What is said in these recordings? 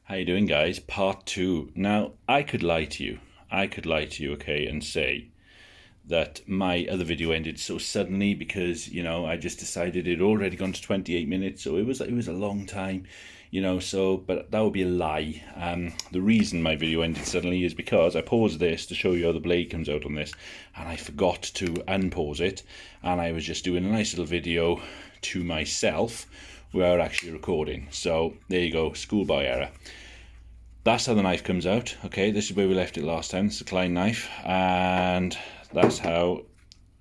How you doing, guys? Part 2. Now, I could lie to you. Okay, and say that my other video ended so suddenly because, I just decided it had already gone to 28 minutes, so it was a long time, but that would be a lie. The reason my video ended suddenly is because I paused this to show you how the blade comes out on this, and I forgot to unpause it, and I was just doing a nice little video to myself without actually recording. So there you go, schoolboy error. That's how the knife comes out. Okay, this is where we left it last time. It's a Klein knife, and that's how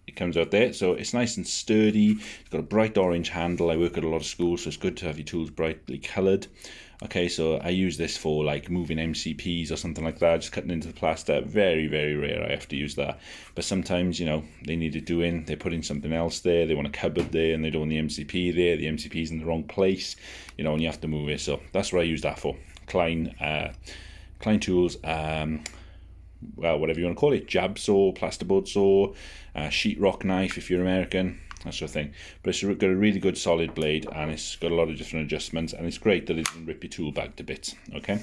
it comes out there. So it's nice and sturdy. It's got a bright orange handle. I work at a lot of schools, so it's good to have your tools brightly coloured. Okay, so I use this for like moving MCPs or something like that, just cutting into the plaster. Very, very rare I have to use that. But sometimes, they need it doing. They're putting something else there. They want a cupboard there and they don't want the MCP there. The MCP's in the wrong place, and you have to move it. So that's what I use that for. Klein tools, whatever you want to call it, jab saw, plasterboard saw, sheetrock knife if you're American, that sort of thing. But it's got a really good solid blade, and it's got a lot of different adjustments, and it's great that it doesn't rip your tool bag to bits. Okay,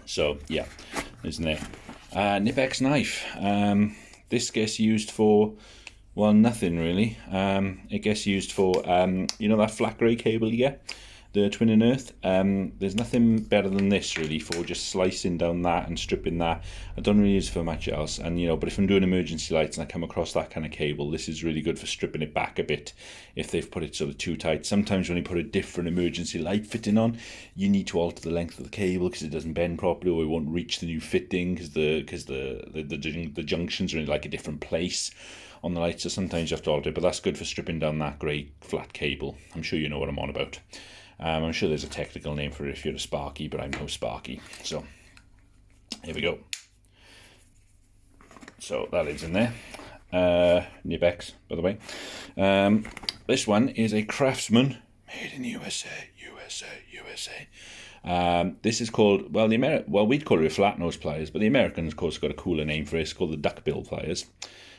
so yeah, isn't it? Nipex knife. This gets used for, well, nothing really. It gets used for, that flat grey cable you get, the twin and earth. There's nothing better than this really for just slicing down that and stripping that. I don't really use it for much else, and but if I'm doing emergency lights and I come across that kind of cable, this is really good for stripping it back a bit if they've put it sort of too tight. Sometimes when you put a different emergency light fitting on, you need to alter the length of the cable because it doesn't bend properly, or it won't reach the new fitting because the junctions are in like a different place on the light, so sometimes you have to alter it. But that's good for stripping down that grey flat cable. I'm sure you know what I'm on about. I'm sure there's a technical name for it if you're a Sparky, but I'm no Sparky. So here we go. So that is in there. Nipex, by the way. This one is a Craftsman, made in USA. This is called, we'd call it a flat nose pliers, but the Americans, of course, got a cooler name for it. It's called the duckbill pliers,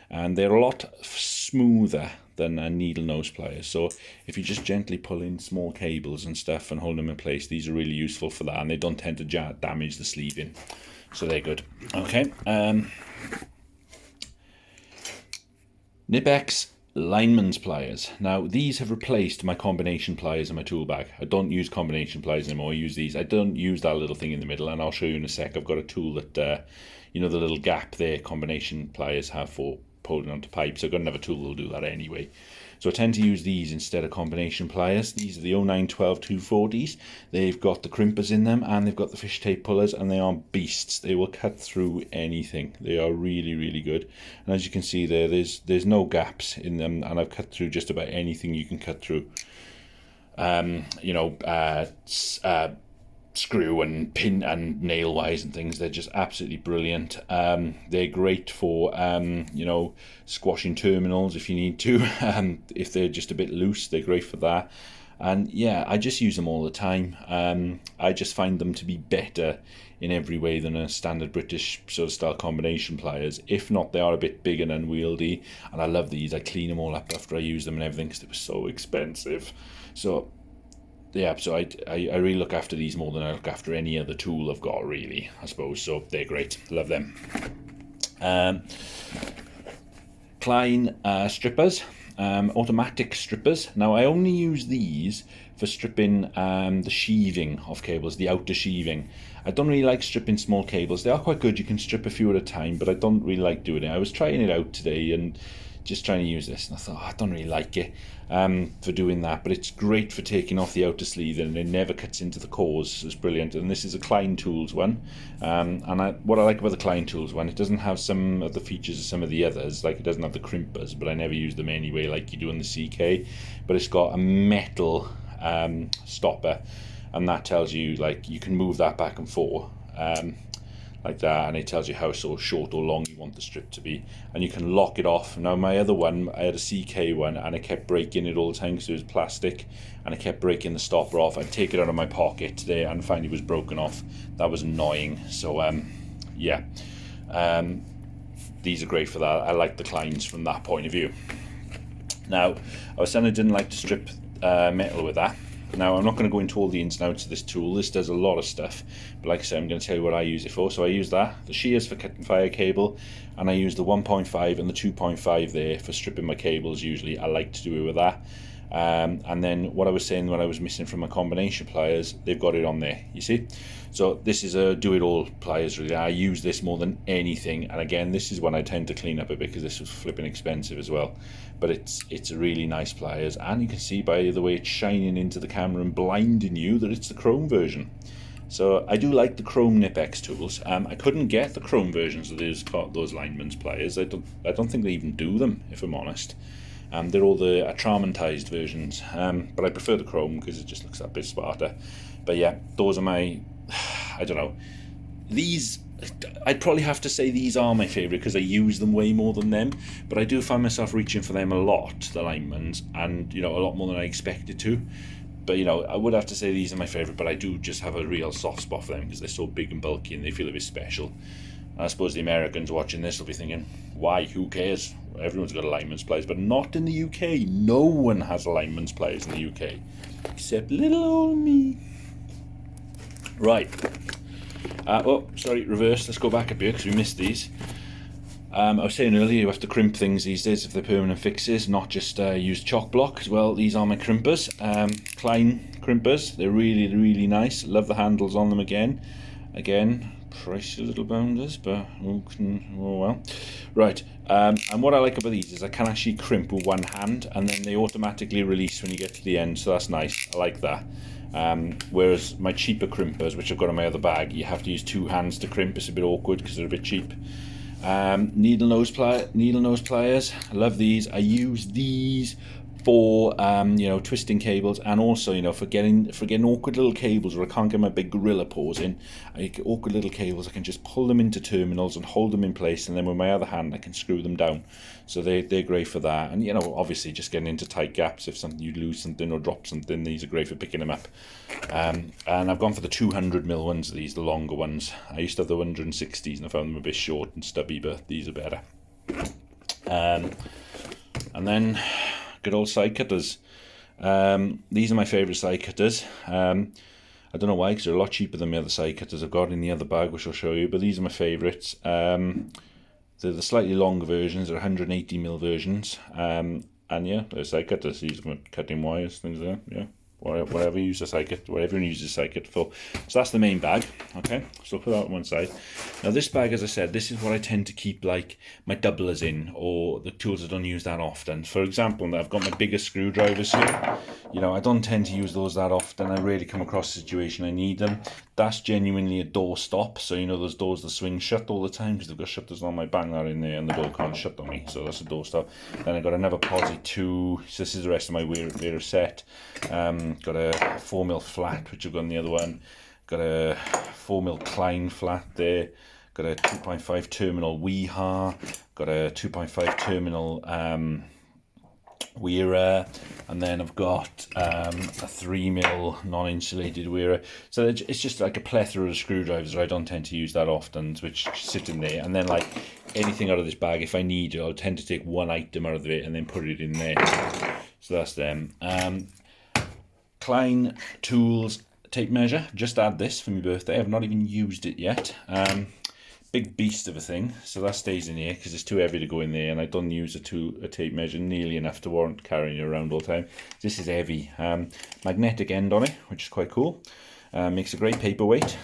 and they're a lot smoother than needle nose pliers. So if you just gently pull in small cables and stuff and hold them in place, these are really useful for that, and they don't tend to damage the sleeving, so they're good. Okay, Nipex Lineman's pliers. Now these have replaced my combination pliers in my tool bag. I don't use combination pliers anymore. I use these. I don't use that little thing in the middle, and I'll show you in a sec. I've got a tool that the little gap there combination pliers have for holding onto pipes. I've got another tool that'll do that anyway. So I tend to use these instead of combination pliers. These are the 0912 240s. They've got the crimpers in them, and they've got the fish tape pullers, and they are beasts. They will cut through anything. They are really, really good. And as you can see there's no gaps in them, and I've cut through just about anything you can cut through. Screw and pin and nail wise and things. They're just absolutely brilliant. They're great for squashing terminals if you need to. If they're just a bit loose, they're great for that. And yeah, I just use them all the time. I just find them to be better in every way than a standard British sort of style combination pliers. If not, they are a bit big and unwieldy, and I love these. I clean them all up after I use them and everything because they were so expensive. So yeah, so I really look after these more than I look after any other tool I've got, really, I suppose. So they're great. Love them. Klein strippers, automatic strippers. Now I only use these for stripping the sheathing of cables, the outer sheathing. I don't really like stripping small cables. They are quite good. You can strip a few at a time, but I don't really like doing it. I was trying it out today and just trying to use this, and I thought, I don't really like it for doing that, but it's great for taking off the outer sleeve, and it never cuts into the cores, so it's brilliant. And this is a Klein Tools one, and what I like about the Klein Tools one, it doesn't have some of the features of some of the others, like it doesn't have the crimpers, but I never use them anyway like you do in the CK, but it's got a metal stopper, and that tells you, like, you can move that back and forth like that, and it tells you how sort of short or long you want the strip to be, and you can lock it off. Now my other one, I had a CK one, and I kept breaking it all the time because it was plastic, and I kept breaking the stopper off. I'd take it out of my pocket there and find it was broken off. That was annoying. So yeah, these are great for that. I like the Kleins from that point of view. Now I was saying I didn't like to strip metal with that. Now, I'm not going to go into all the ins and outs of this tool. This does a lot of stuff, but like I said, I'm going to tell you what I use it for. So I use that, the shears for cutting fire cable, and I use the 1.5 and the 2.5 there for stripping my cables. Usually I like to do it with that. And then what I was saying, what I was missing from my combination pliers, they've got it on there, you see. So this is a do-it-all pliers really. I use this more than anything, and again, this is one I tend to clean up a bit because this was flipping expensive as well. But it's a really nice pliers, and you can see by the way it's shining into the camera and blinding you that it's the chrome version. So I do like the chrome Nip-X tools. I couldn't get the chrome versions of those Lineman's pliers. I don't think they even do them, if I'm honest. They're all the atramentized versions, but I prefer the chrome because it just looks that bit smarter. But yeah, those are my, I don't know, these, I'd probably have to say these are my favourite because I use them way more than them, but I do find myself reaching for them a lot, the Linemans, and you know, a lot more than I expected to. But you know, I would have to say these are my favourite, but I do just have a real soft spot for them because they're so big and bulky and they feel a bit special. I suppose the Americans watching this will be thinking, why, who cares? Everyone's got a Lineman's pliers, but not in the UK. No one has a Lineman's pliers in the UK, except little old me. Right. Oh, sorry, reverse. Let's go back a bit because we missed these. I was saying earlier, you have to crimp things these days if they're permanent fixes, not just use chalk block as well. These are my crimpers, Klein crimpers. They're really, really nice. Love the handles on them again. Pricey little bounders, but oh well. Right, and what I like about these is I can actually crimp with one hand, and then they automatically release when you get to the end, so that's nice. I like that. Whereas my cheaper crimpers, which I've got in my other bag, you have to use two hands to crimp. It's a bit awkward because they're a bit cheap. Needle nose pliers. I love these. I use these for you know, twisting cables, and also, you know, for getting awkward little cables where I can't get my big gorilla paws in. I get awkward little cables, I can just pull them into terminals and hold them in place, and then with my other hand I can screw them down. So they're great for that. And you know, obviously just getting into tight gaps, if you lose something or drop something, these are great for picking them up. And I've gone for the 200mm ones, these, the longer ones. I used to have the 160s and I found them a bit short and stubby, but these are better. And then good old side cutters. These are my favourite side cutters. I don't know why, because they're a lot cheaper than my other side cutters I've got in the other bag, which I'll show you, but these are my favourites. They're the slightly longer versions, they're 180mm versions, and yeah, they're side cutters. These are for cutting wires, things like that, yeah. Whatever you use a side cut, whatever you use a side cut for. So that's the main bag. Okay, so put that on one side. Now this bag, as I said, this is what I tend to keep like my doublers in, or the tools I don't use that often. For example, I've got my bigger screwdrivers here. You know, I don't tend to use those that often. I rarely come across a situation I need them. That's genuinely a door stop. So you know those doors that swing shut all the time because they've got shutters on. I bang that in there and the door can't shut on me. So that's a door stop. Then I got another posi 2. So this is the rest of my wearer set. Got a 4mm flat, which I've got on the other one. Got a 4mm Klein flat there. Got a 2.5 terminal Weeha. Got a 2.5 terminal wearer, and then I've got a 3mm non-insulated wearer. So it's just like a plethora of screwdrivers that I don't tend to use that often, which sit in there. And then like anything out of this bag, if I need it, I'll tend to take one item out of it and then put it in there. So that's them. Klein Tools tape measure. Just had this for my birthday. I've not even used it yet. Big beast of a thing, so that stays in here because it's too heavy to go in there, and I don't use a tape measure nearly enough to warrant carrying it around all the time. This is heavy. Magnetic end on it, which is quite cool. Makes a great paperweight.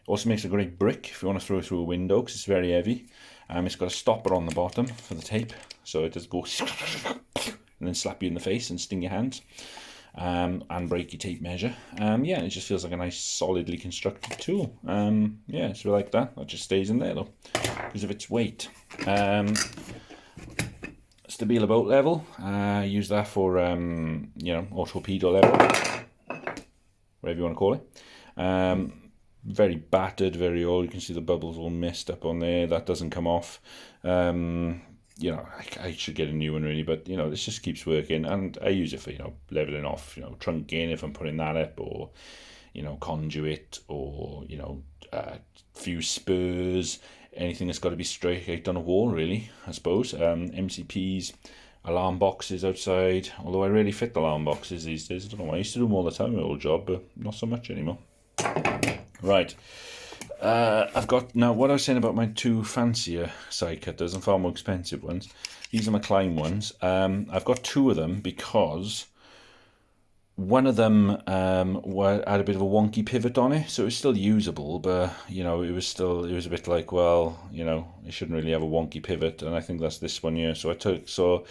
Also makes a great brick if you want to throw it through a window because it's very heavy. It's got a stopper on the bottom for the tape, so it does go and then slap you in the face and sting your hands. And break your tape measure. Yeah, it just feels like a nice solidly constructed tool. Yeah, so like that just stays in there though because of its weight. Stabilo bolt level, use that for you know, or torpedo level, whatever you want to call it. Very battered, very old. You can see the bubbles all messed up on there. That doesn't come off. You know, I should get a new one really, but you know, this just keeps working, and I use it for, you know, leveling off, you know, trunking if I'm putting that up, or you know, conduit, or you know, few spurs, anything that's got to be straight on a wall really, I suppose. MCPs, alarm boxes outside, although I really fit the alarm boxes these days. I don't know why. I used to do them all the time in my old job, but not so much anymore. Right. I've got, now what I was saying about my two fancier side cutters and far more expensive ones, these are my Klein ones. I've got two of them because one of them had a bit of a wonky pivot on it, so it was still usable, but you know, it was a bit like, well, you know, it shouldn't really have a wonky pivot, and I think that's this one here. So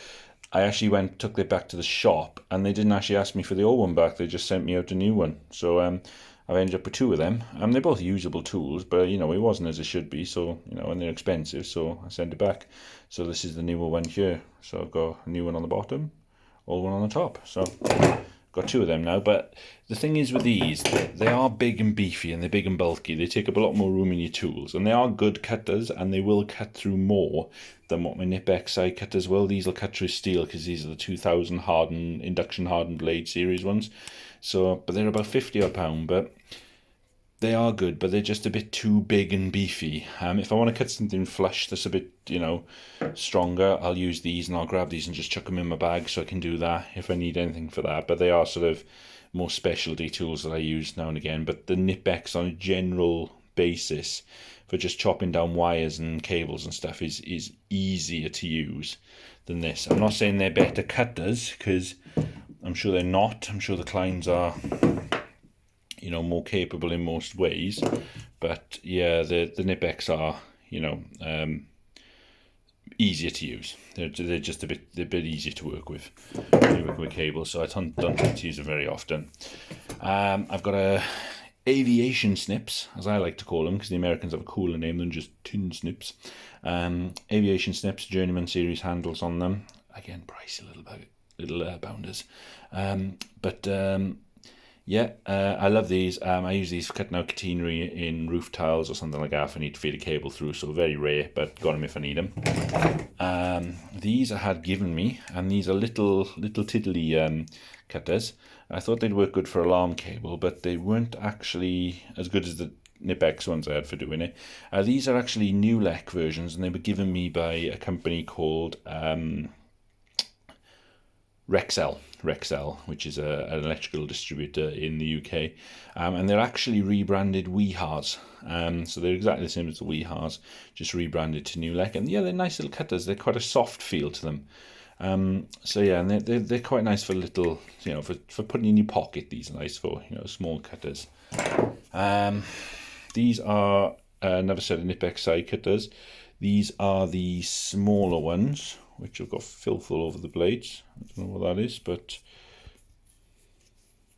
I actually took it back to the shop, and they didn't actually ask me for the old one back. They just sent me out a new one. So I've ended up with two of them. They're both usable tools, but you know, it wasn't as it should be. So you know, and they're expensive, so I sent it back. So this is the newer one here. So I've got a new one on the bottom, old one on the top. So got two of them now. But the thing is with these, they are big and beefy, and they're big and bulky. They take up a lot more room in your tools, and they are good cutters, and they will cut through more than what my Nipex side cutters will. These will cut through steel because these are the 2000 hardened, induction hardened blade series ones. So, but they're about 50 odd pound, but they are good, but they're just a bit too big and beefy. If I want to cut something flush that's a bit, you know, stronger, I'll use these, and I'll grab these and just chuck them in my bag, so I can do that if I need anything for that. But they are sort of more specialty tools that I use now and again. But the Nipex on a general basis for just chopping down wires and cables and stuff is easier to use than this. I'm not saying they're better cutters, because I'm sure they're not. I'm sure the Kleins are, you know, more capable in most ways, but yeah, the Nipex are, you know, easier to use. They're just a bit easier to work with cables, so I don't tend to use them very often. I've got a aviation snips, as I like to call them, because the Americans have a cooler name than just tin snips. Aviation snips, Journeyman series handles on them. Again, pricey little bounders, but yeah, I love these. I use these for cutting out catenary in roof tiles or something like that if I need to feed a cable through, so very rare, but got them if I need them. These I had given me, and these are little tiddly cutters. I thought they'd work good for alarm cable, but they weren't actually as good as the Nipex ones I had for doing it. These are actually New Lec versions, and they were given me by a company called Rexel, which is an electrical distributor in the UK, and they're actually rebranded Weehars. So they're exactly the same as the Weehars, just rebranded to New Lec. And yeah, they're nice little cutters. They're quite a soft feel to them. So yeah, and they're quite nice for little, you know, for putting in your pocket. These are nice for, you know, small cutters. These are another set of Nipex side cutters. These are the smaller ones, which have got filth all over the blades. I don't know what that is, but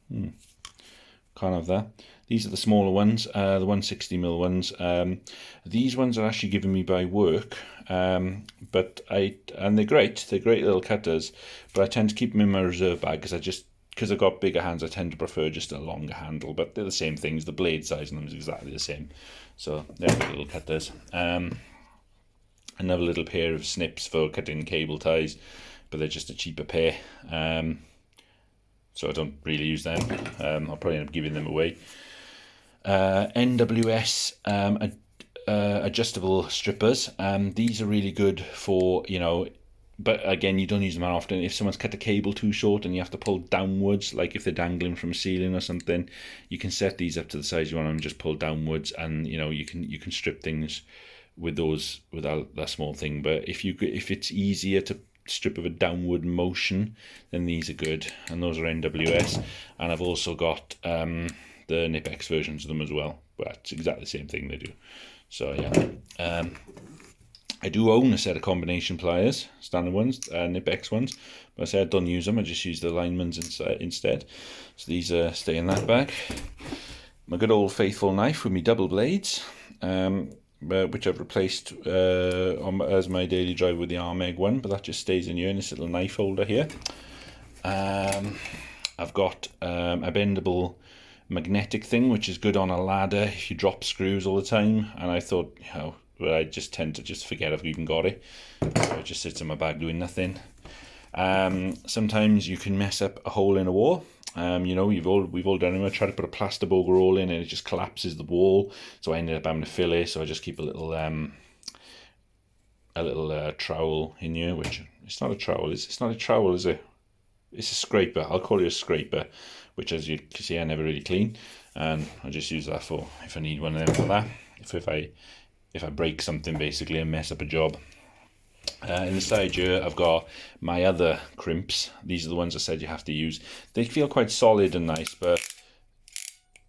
can't have that. These are the smaller ones, the 160mm ones. These ones are actually given me by work, and they're great. They're great little cutters, but I tend to keep them in my reserve bag because I've got bigger hands. I tend to prefer just a longer handle, but they're the same things. The blade size on them is exactly the same, so they're good little cutters. Another little pair of snips for cutting cable ties, but they're just a cheaper pair, so I don't really use them. I'll probably end up giving them away. NWS adjustable strippers. These are really good for, you know, but again, you don't use them that often. If someone's cut a cable too short and you have to pull downwards, like if they're dangling from a ceiling or something, you can set these up to the size you want them and just pull downwards, and you know, you can strip things with those without that small thing. But if it's easier to strip of a downward motion, then these are good, and those are NWS. And I've also got the Nipex versions of them as well, but it's exactly the same thing they do. So yeah, I do own a set of combination pliers, standard ones, Nipex ones, but I say I don't use them. I just use the Linemans instead. So these stay in that bag. My good old faithful knife with me double blades, which I've replaced as my daily drive with the Armeg one, but that just stays in here in this little knife holder here. I've got a bendable magnetic thing, which is good on a ladder if you drop screws all the time, and I thought, you know, I just tend to just forget I've even got it, so it just sits in my bag doing nothing. Sometimes you can mess up a hole in a wall. You know, we've all done it. I tried to put a plasterboard roll in and it just collapses the wall, so I ended up having to fill it. So I just keep a little a little trowel in here, which it's not a trowel. It's not a trowel, is it? It's a scraper. I'll call it a scraper, which, as you can see, I never really clean, and I just use that for if I need one of them for that. If I break something basically and mess up a job. In the side here, I've got my other crimps. These are the ones I said you have to use. They feel quite solid and nice, but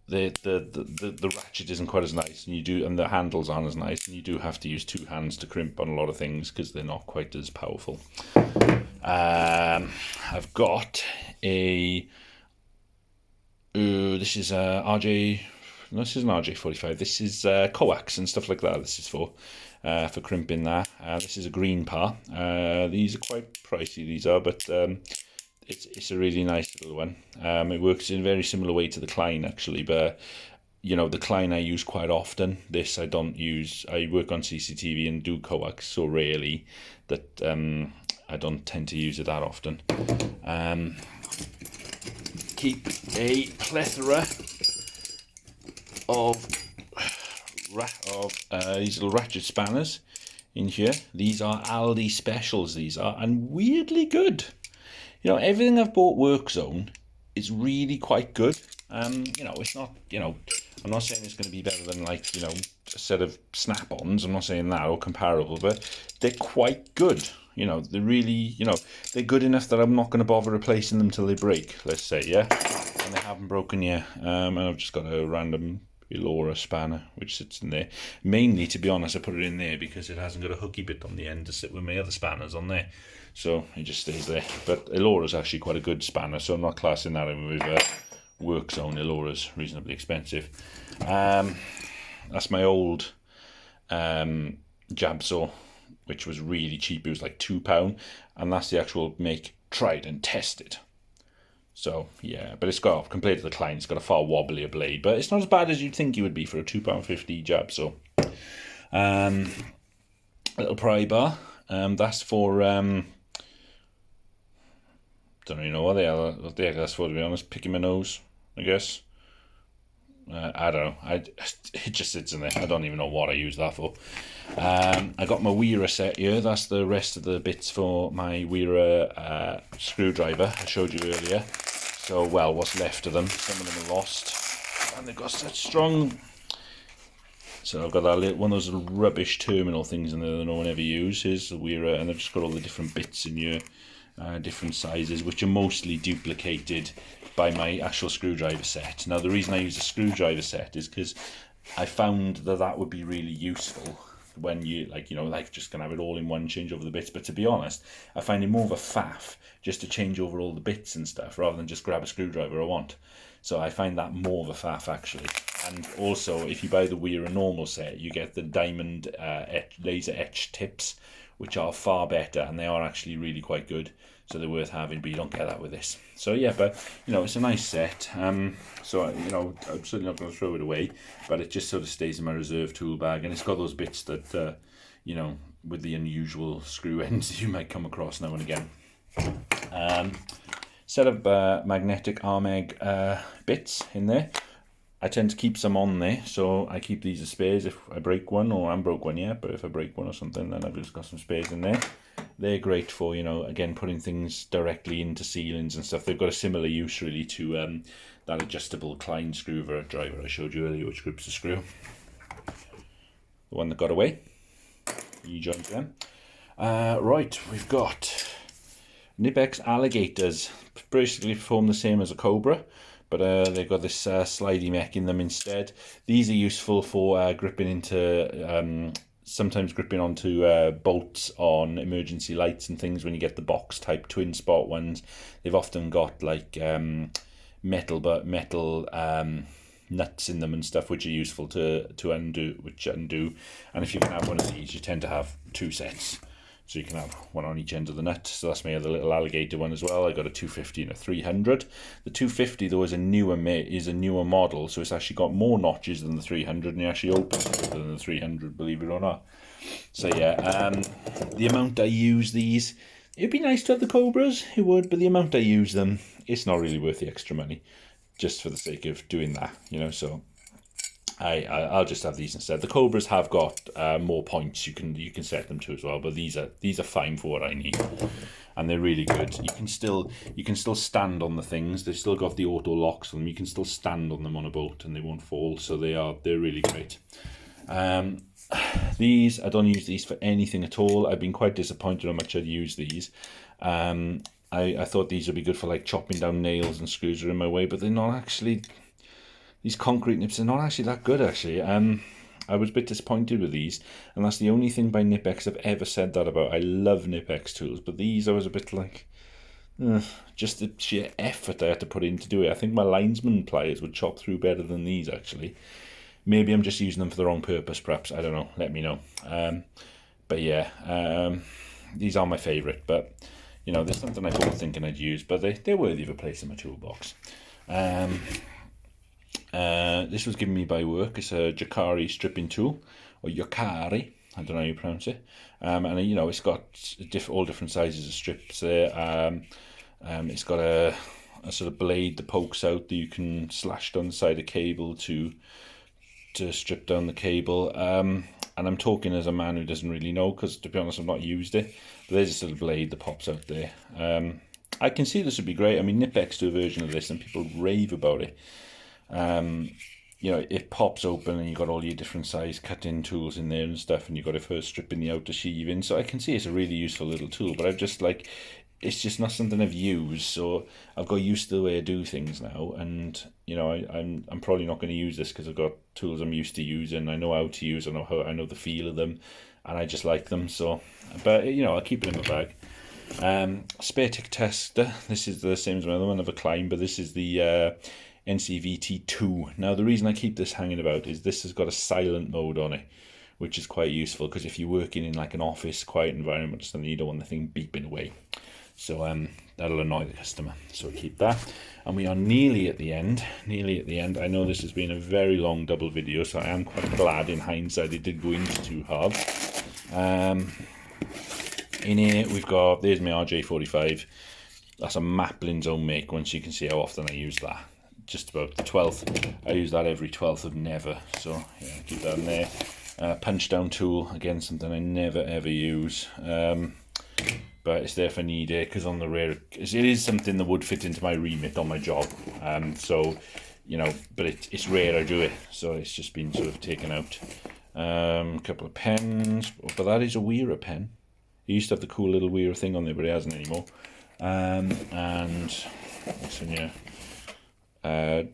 the ratchet isn't quite as nice, and the handles aren't as nice, and you do have to use two hands to crimp on a lot of things because they're not quite as powerful. I've got a this is RJ. No, this is an RJ45. This is coax and stuff like that. This is for crimping that. This is a green par. These are quite pricey. These are, but it's a really nice little one. It works in a very similar way to the Klein actually, but the Klein I use quite often. This I don't use. I work on CCTV and do coax so rarely that I don't tend to use it that often. Keep a plethora of these little ratchet spanners in here. These are Aldi specials, these are, and weirdly good. Everything I've bought WorkZone is really quite good. It's not, I'm not saying it's going to be better than a set of Snap-ons. I'm not saying that, or comparable, but they're quite good. They're really, they're good enough that I'm not going to bother replacing them till they break, let's say, yeah? And they haven't broken yet. And I've just got a random Elora spanner which sits in there. Mainly, to be honest, I put it in there because it hasn't got a hooky bit on the end to sit with my other spanners on there. So it just stays there. But Elora's actually quite a good spanner, so I'm not classing that in with WorkZone. Elora's reasonably expensive. That's my old jab saw, which was really cheap. It was like £2, and that's the actual make, tried and tested. So yeah, but it's got, compared to the Klein, it's got a far wobblier blade, but it's not as bad as you'd think it would be for a £2.50 jab saw. Little pry bar. That's for don't really know what they are. What the heck that's for, to be honest. Picking my nose, I guess. I don't know. It just sits in there. I don't even know what I use that for. I got my Weira set here. That's the rest of the bits for my Weira screwdriver I showed you earlier. So, well, what's left of them. Some of them are lost, and they've got such strong. So I've got that one of those little rubbish terminal things in there that no one ever uses. The Weira, and I've just got all the different bits in here, different sizes, which are mostly duplicated by my actual screwdriver set. Now, the reason I use a screwdriver set is because I found that would be really useful when you just gonna have it all in one, change over the bits. But to be honest, I find it more of a faff just to change over all the bits and stuff rather than just grab a screwdriver I want. So I find that more of a faff actually. And also, if you buy the Weira normal set, you get the diamond laser etch tips, which are far better, and they are actually really quite good. So they're worth having, but you don't get that with this. So yeah, but it's a nice set. So I'm certainly not going to throw it away, but it just sort of stays in my reserve tool bag, and it's got those bits that with the unusual screw ends you might come across now and again. Set of magnetic Armeg bits in there. I tend to keep some on there, so I keep these as spares if I break one, or I haven't broke one yet, but if I break one or something, then I've just got some spares in there. They're great for, again, putting things directly into ceilings and stuff. They've got a similar use, really, to that adjustable Klein screwdriver I showed you earlier, which grips the screw. The one that got away. You joined them. Right, we've got Nipex alligators. Basically perform the same as a Cobra, but they've got this slidey mech in them instead. These are useful for gripping into... sometimes gripping onto bolts on emergency lights and things when you get the box type twin spot ones. They've often got like metal nuts in them and stuff, which are useful to undo. And if you can have one of these, you tend to have two sets. So you can have one on each end of the nut. So that's my other little alligator one as well. I got a 250 and a 300. The 250 though is a newer model, so it's actually got more notches than the 300, and it actually opens quicker than the 300, believe it or not. So yeah, the amount I use these, it'd be nice to have the Cobras, it would, but the amount I use them, it's not really worth the extra money, just for the sake of doing that, So I'll just have these instead. The Cobras have got more points you can set them to as well, but these are fine for what I need, and they're really good. You can still stand on the things. They've still got the auto locks on them. You can still stand on them on a boat and they won't fall. So they're really great. These, I don't use these for anything at all. I've been quite disappointed how much I'd use these. I thought these would be good for like chopping down nails and screws are in my way, but they're not actually. These concrete nips are not actually that good, actually. I was a bit disappointed with these, and that's the only thing by Nipex I've ever said that about. I love Nipex tools, but these I was a bit like, just the sheer effort I had to put in to do it. I think my Lineman pliers would chop through better than these, actually. Maybe I'm just using them for the wrong purpose, perhaps. I don't know. Let me know. But yeah, these are my favourite. But, you know, there's something I bought thinking I'd use, but they're worthy of a place in my toolbox. This was given me by work. It's a Jacari stripping tool, or Yokari, I don't know how you pronounce it. And you know, it's got all different sizes of strips there. It's got a sort of blade that pokes out that you can slash down the side of cable to strip down the cable. And I'm talking as a man who doesn't really know, because to be honest, I've not used it. But there's a sort of blade that pops out there. I can see this would be great. I mean, Nipex do a version of this, and people rave about it. You know, it pops open and you've got all your different size cut-in tools in there and stuff, and you've got it for stripping the outer sheave in. So I can see it's a really useful little tool, but I've just like, it's just not something I've used, so I've got used to the way I do things now, and you know, I'm probably not going to use this because I've got tools I'm used to using. I know how to use, I know the feel of them, and I just like them. So, but you know, I'll keep it in my bag. Spare tick tester. This is the same as my other one of a Climb, but this is the NCVT2. Now the reason I keep this hanging about is this has got a silent mode on it, which is quite useful, because if you're working in like an office, quiet environment or something, you don't want the thing beeping away. So that'll annoy the customer. So keep that. And we are nearly at the end. I know this has been a very long double video, so I am quite glad in hindsight it did go into two halves. In here we've got, there's my RJ45. That's a Maplin's own make, once you can see how often I use that. Just about the 12th. I use that every 12th of never. So yeah, keep that in there. Punch down tool, again something I never ever use. But it's there if I need it, because on the rare, it is something that would fit into my remit on my job. So, you know, but it's rare I do it, so it's just been sort of taken out. A couple of pens, but that is a Weira pen. He used to have the cool little Weira thing on there, but he hasn't anymore. And what's in here? A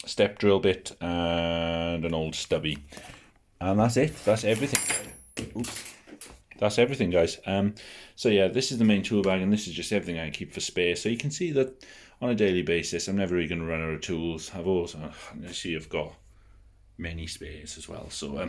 step drill bit and an old stubby, and that's it. That's everything. Oops. That's everything, guys. So yeah, this is the main tool bag, and this is just everything I keep for spare. So you can see that on a daily basis, I'm never really going to run out of tools. I've also, I've got many spares as well. So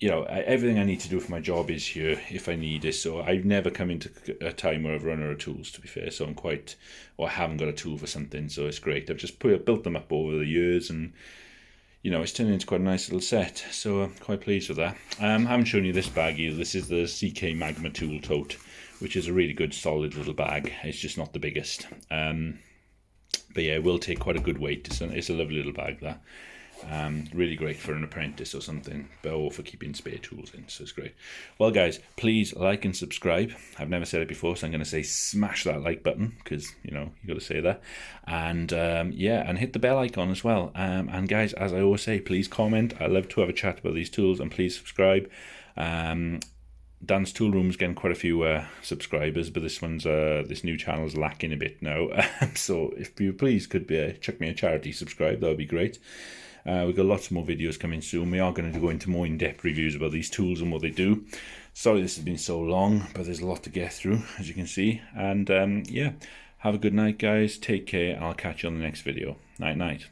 you know, everything I need to do for my job is here if I need it. So I've never come into a time where I've run out of tools, to be fair. So I haven't got a tool for something. So it's great. I've just built them up over the years, and you know, it's turned into quite a nice little set. So I'm quite pleased with that. I haven't shown you this bag either. This is the CK Magma Tool Tote, which is a really good, solid little bag. It's just not the biggest. But yeah, it will take quite a good weight. It's a lovely little bag, that. Really great for an apprentice or something, or for keeping spare tools in, so it's great. Well guys, please like and subscribe. I've never said it before, so I'm going to say smash that like button, because you know, you got to say that. And yeah, and hit the bell icon as well. And guys, as I always say, please comment. I love to have a chat about these tools, and please subscribe. Dan's Tool Room's getting quite a few subscribers, but this new channel's lacking a bit now. So if you please could chuck me a charity subscribe, that would be great. We've got lots more videos coming soon. We are going to go into more in-depth reviews about these tools and what they do. Sorry this has been so long, but there's a lot to get through, as you can see. And yeah, have a good night, guys. Take care, and I'll catch you on the next video. Night, night.